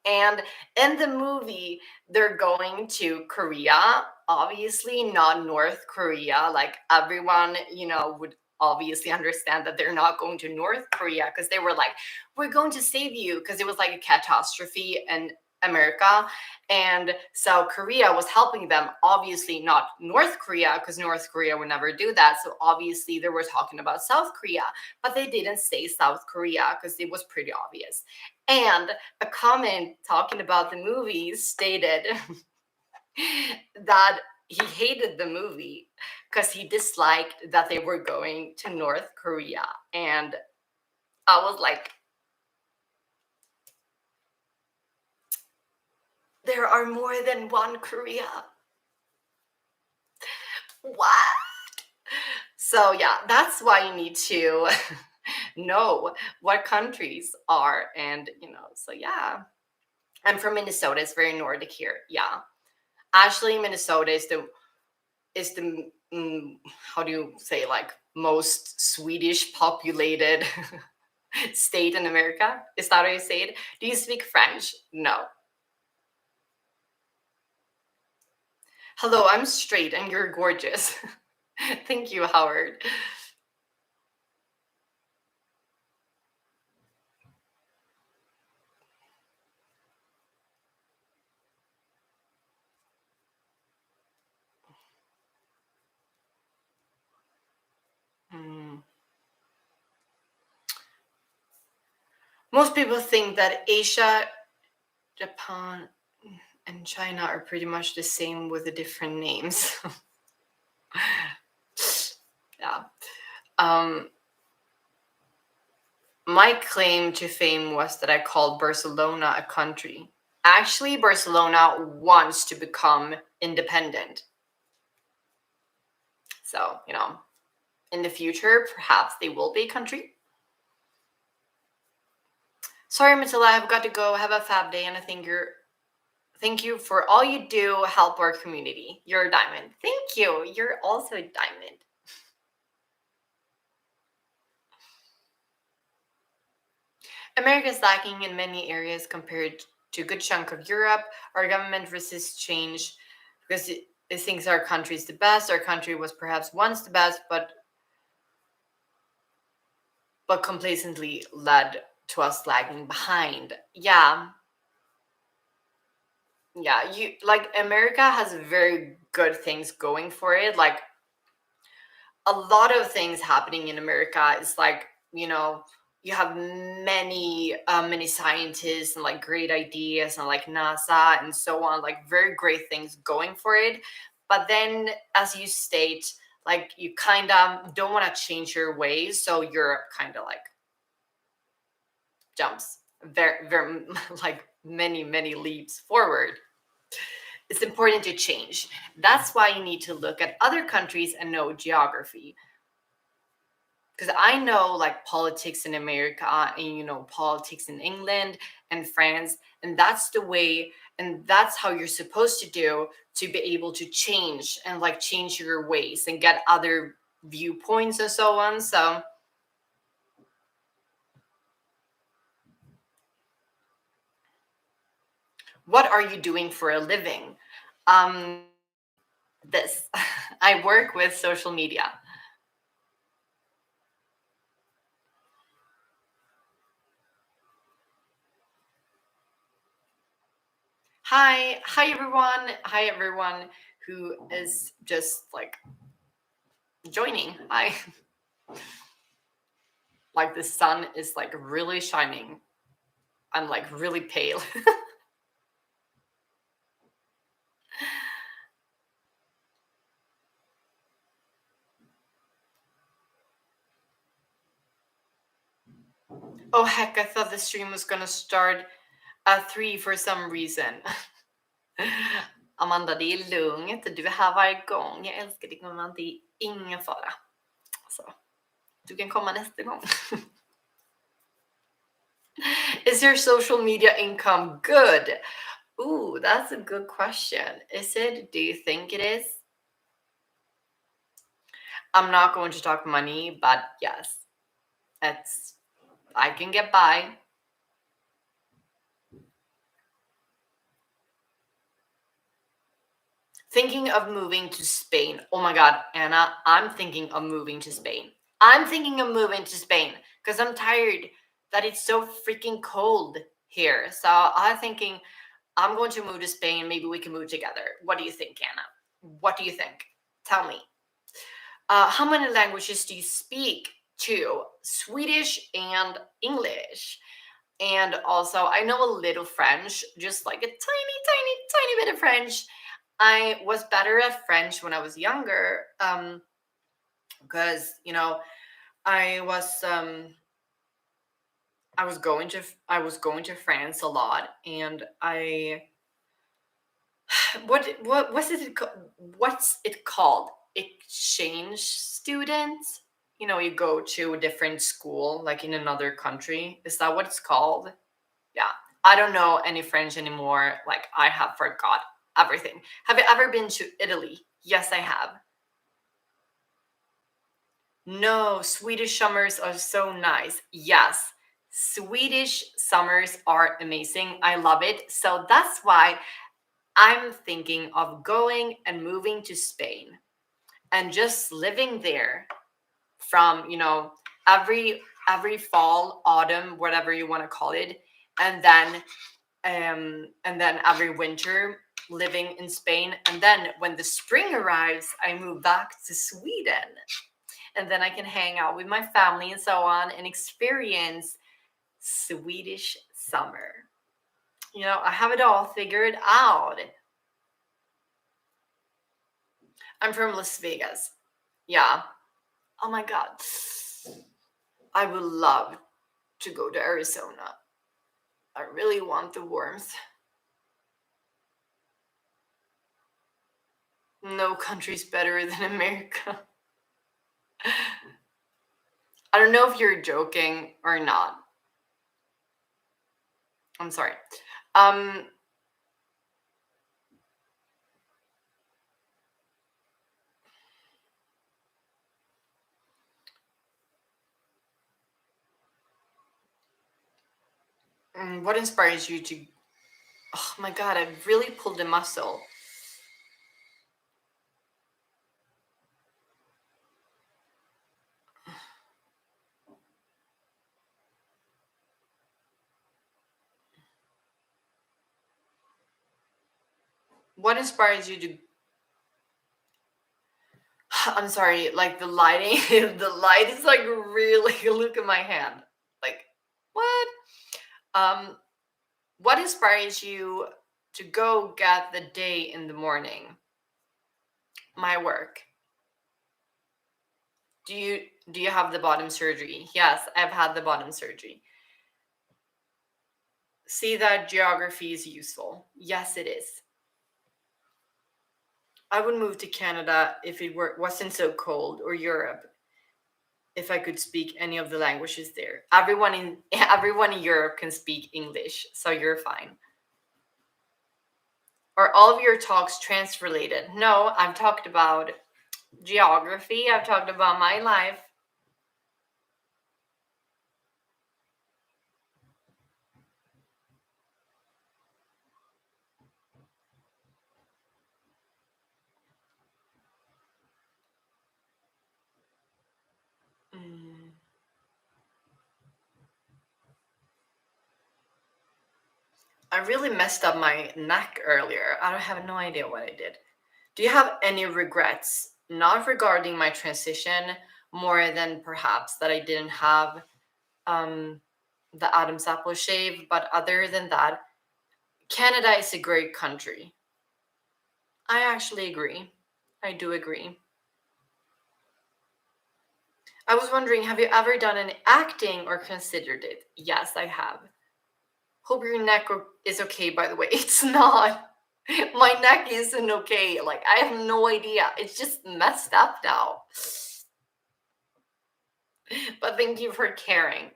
And in the movie, they're going to Korea, obviously not North Korea. Like everyone, would obviously understand that they're not going to North Korea because they were like, we're going to save you because it was like a catastrophe in America. And so Korea was helping them, obviously not North Korea because North Korea would never do that. So obviously they were talking about South Korea, but they didn't say South Korea because it was pretty obvious. And a comment talking about the movie stated that he hated the movie because he disliked that they were going to North Korea. And I was like, there are more than one Korea. What? So, yeah, that's why you need to know what countries are. And, so yeah. I'm from Minnesota. It's very Nordic here. Yeah. Actually, Minnesota is the how do you say, like, most Swedish populated state in America. Is that how you say it? Do you speak French? No. Hello, I'm straight and you're gorgeous. Thank you, Howard. Mm. Most people think that Asia, Japan, and China are pretty much the same with the different names. Yeah. Um, my claim to fame was that I called Barcelona a country. Actually, Barcelona wants to become independent. So, in the future, perhaps they will be a country. Sorry, Matilda, I've got to go. Have a fab day, and thank you for all you do. Help our community. You're a diamond. Thank you. You're also a diamond. America is lacking in many areas compared to a good chunk of Europe. Our government resists change because it thinks our country is the best. Our country was perhaps once the best, but complacently led to us lagging behind. Yeah, yeah. You like America has very good things going for it. Like a lot of things happening in America is like, you have many scientists and like great ideas and like NASA and so on, like very great things going for it. But then, as you state, like you kind of don't want to change your ways, so Europe kind of like jumps very like many leaps forward. It's important to change. That's why you need to look at other countries and know geography, because I know like politics in America and politics in England and France, and that's the way, and that's how you're supposed to do to be able to change and like change your ways and get other viewpoints and so on. So what are you doing for a living? um this I work with social media. Hi everyone who is just like joining. Hi. Like the sun is like really shining. I'm like really pale. Oh heck, I thought the stream was gonna start at 3 for some reason. Amanda, det är lugnt. Du är här varje gång. Jag älskar dig, gumman. Det är ingen fara. Så, du kan komma nästa gång. Is your social media income good? Ooh, that's a good question. Is it? Do you think it is? I'm not going to talk money, but yes, it's I can get by. Thinking of moving to Spain. Oh my God, Anna, I'm thinking of moving to Spain. I'm thinking of moving to Spain because I'm tired that it's so freaking cold here. So I'm thinking I'm going to move to Spain. Maybe we can move together. What do you think, Anna? What do you think? Tell me. How many languages do you speak? Two: Swedish and English. And also, I know a little French, just like a tiny, tiny, tiny bit of French. I was better at French when I was younger, because I was um, I was going to France a lot, and I what's it called? Exchange students. You go to a different school, like in another country. Is that what it's called? Yeah. I don't know any French anymore. Like, I have forgot everything. Have you ever been to Italy? Yes, I have. No, Swedish summers are so nice. Yes, Swedish summers are amazing. I love it. So that's why I'm thinking of going and moving to Spain and just living there from, every fall, autumn, whatever you want to call it, and then every winter living in Spain, and then when the spring arrives, I move back to Sweden, and then I can hang out with my family and so on and experience Swedish summer. I have it all figured out. I'm from Las Vegas. Yeah. Oh my God. I would love to go to Arizona. I really want the warmth. No country's better than America. I don't know if you're joking or not. I'm sorry. Um, what inspires you to? Oh my God, I really pulled a muscle. What inspires you to? I'm sorry, like the lighting, the light is like really. Look at my hand. Like, what? Um, what inspires you to go get the day in the morning? My work. Do you have the bottom surgery? Yes, I've had the bottom surgery. See that geography is useful. Yes, it is. I would move to Canada if it wasn't so cold, or Europe if I could speak any of the languages there. Everyone in Europe can speak English, so you're fine. Are all of your talks trans related? No, I've talked about geography. I've talked about my life. Mm. I really messed up my neck earlier. I don't have no idea what I did. Do you have any regrets, not regarding my transition, more than perhaps that I didn't have um, the Adam's apple shave? But other than that, Canada is a great country. I actually agree. I do agree. I was wondering, have you ever done any acting or considered it? Yes, I have. Hope your neck is okay, by the way. It's not. My neck isn't okay. Like, I have no idea. It's just messed up now. But thank you for caring.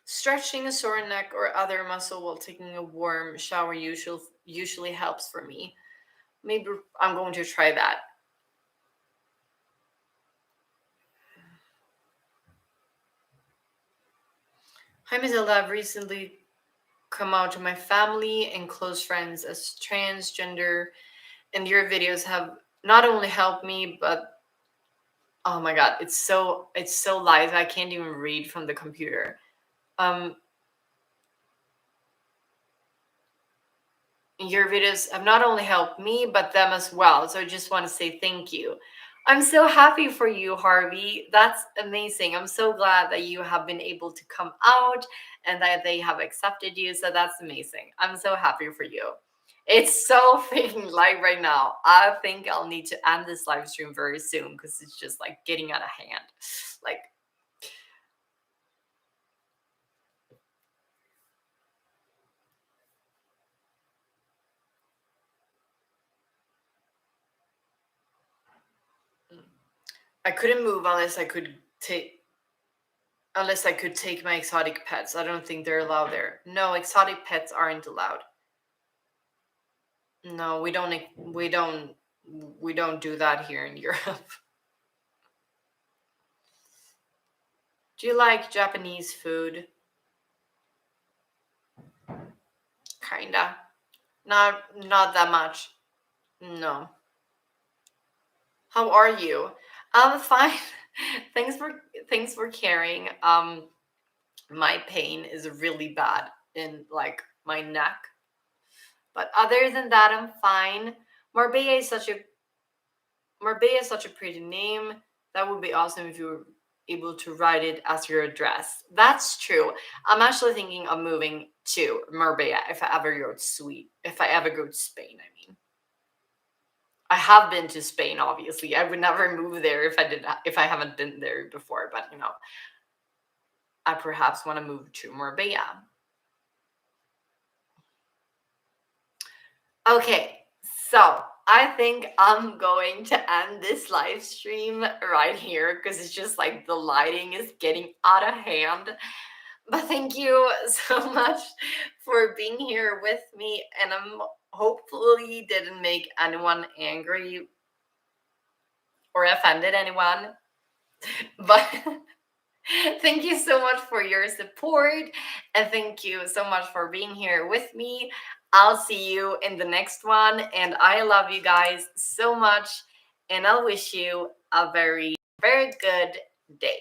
Stretching a sore neck or other muscle while taking a warm shower usually helps for me. Maybe I'm going to try that. Hi Matilda, I've recently come out to my family and close friends as transgender, and your videos have not only helped me, but oh my god, it's so light I can't even read from the computer. Um, your videos have not only helped me, but them as well. So I just want to say thank you. I'm so happy for you, Harvey. That's amazing. I'm so glad that you have been able to come out and that they have accepted you. So that's amazing. I'm so happy for you. It's so freaking light right now. I think I'll need to end this live stream very soon because it's just like getting out of hand. Like, I couldn't move unless I could take my exotic pets. I don't think they're allowed there. No, exotic pets aren't allowed. No, we don't do that here in Europe. Do you like Japanese food? Kinda. Not that much. No. How are you? I'm fine. thanks for thanks for caring. My pain is really bad in like my neck. But other than that, I'm fine. Marbella is such a Marbella is such a pretty name. That would be awesome if you were able to write it as your address. That's true. I'm actually thinking of moving to Marbella if I ever go to If I ever go to Spain, I mean. I have been to Spain, obviously. I would never move there if I haven't been there before, but I perhaps want to move to Marbella. Okay, so I think I'm going to end this live stream right here because it's just like the lighting is getting out of hand. But thank you so much for being here with me, and I'm hopefully didn't make anyone angry or offended anyone. But thank you so much for your support, and thank you so much for being here with me. I'll see you in the next one, and I love you guys so much, and I'll wish you a very, very good day.